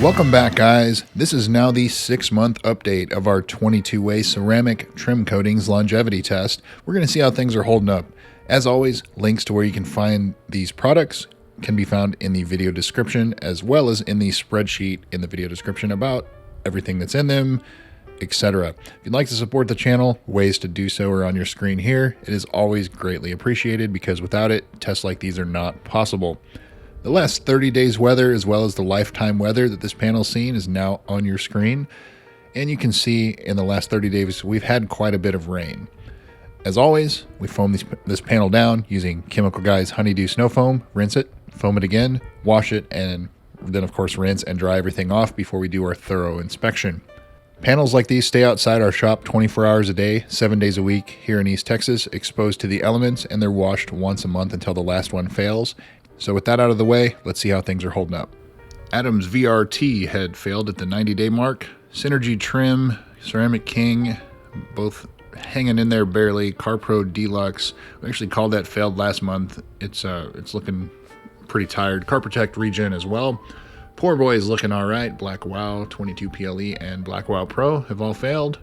Welcome back, guys. This is now the 6-month update of our 22-way ceramic trim coatings longevity test. We're going to see how things are holding up. As always, links to where you can find these products can be found in the video description, as well as in the spreadsheet in the video description about everything that's in them, etc. If you'd like to support the channel, ways to do so are on your screen here. It is always greatly appreciated because without it, tests like these are not possible. The last 30 days weather, as well as the lifetime weather that this panel's seen, is now on your screen. And you can see in the last 30 days, we've had quite a bit of rain. As always, we foam this panel down using Chemical Guy's Honeydew Snow Foam, rinse it, foam it again, wash it, and then of course rinse and dry everything off before we do our thorough inspection. Panels like these stay outside our shop 24 hours a day, 7 days a week here in East Texas, exposed to the elements, and they're washed once a month until the last one fails. So with that out of the way, let's see how things are holding up. Adam's VRT had failed at the 90-day mark. Synergy Trim, Ceramic King, both hanging in there barely. CarPro Deluxe, we actually called that failed last month. It's looking pretty tired. Car Protect Regen as well. Poor Boy is looking all right. Black Wow, 22 PLE, and Black Wow Pro have all failed.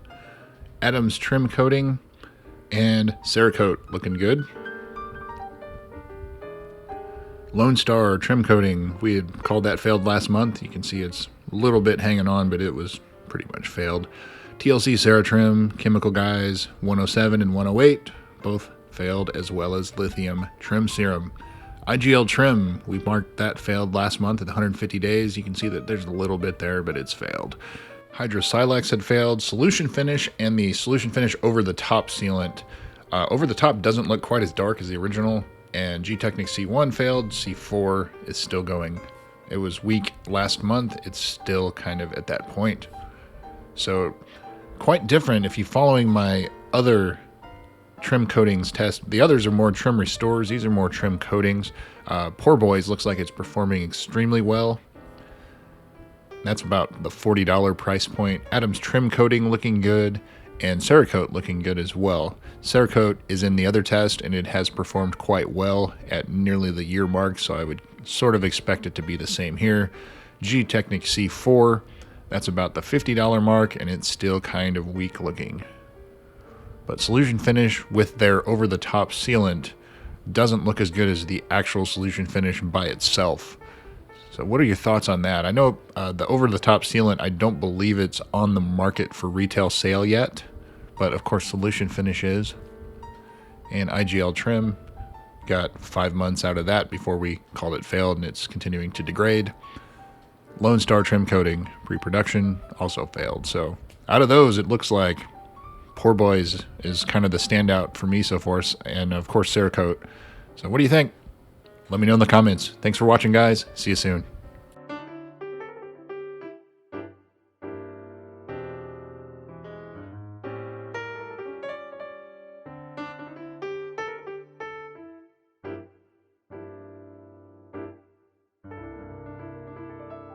Adam's Trim Coating and Cerakote looking good. Lone Star Trim Coating, we had called that failed last month. You can see it's a little bit hanging on, but it was pretty much failed. TLC Ceratrim, Chemical Guys 107 and 108, both failed, as well as Lithium Trim Serum. IGL Trim, we marked that failed last month at 150 days. You can see that there's a little bit there, but it's failed. Hydro Silex had failed. Solution Finish and the Solution Finish Over the Top sealant. Over the Top doesn't look quite as dark as the original. And G-Technic C1 failed, C4 is still going. It was weak last month, it's still kind of at that point. So quite different if you're following my other trim coatings test. The others are more trim restores, these are more trim coatings. Poor Boys looks like it's performing extremely well. That's about the $40 price point. Adam's Trim Coating looking good, and Cerakote looking good as well. Cerakote is in the other test, and it has performed quite well at nearly the year mark, so I would sort of expect it to be the same here. G-Technic C4, that's about the $50 mark, and it's still kind of weak looking. But Solution Finish with their over-the-top sealant doesn't look as good as the actual Solution Finish by itself. So what are your thoughts on that? I know the over-the-top sealant, I don't believe it's on the market for retail sale yet, but of course Solution Finish is. And IGL Trim, got 5 months out of that before we called it failed, and it's continuing to degrade. Lone Star Trim Coating, pre-production, also failed. So out of those, it looks like Poor Boys is kind of the standout for me so far, and of course Cerakote. So what do you think? Let me know in the comments. Thanks for watching, guys. See you soon.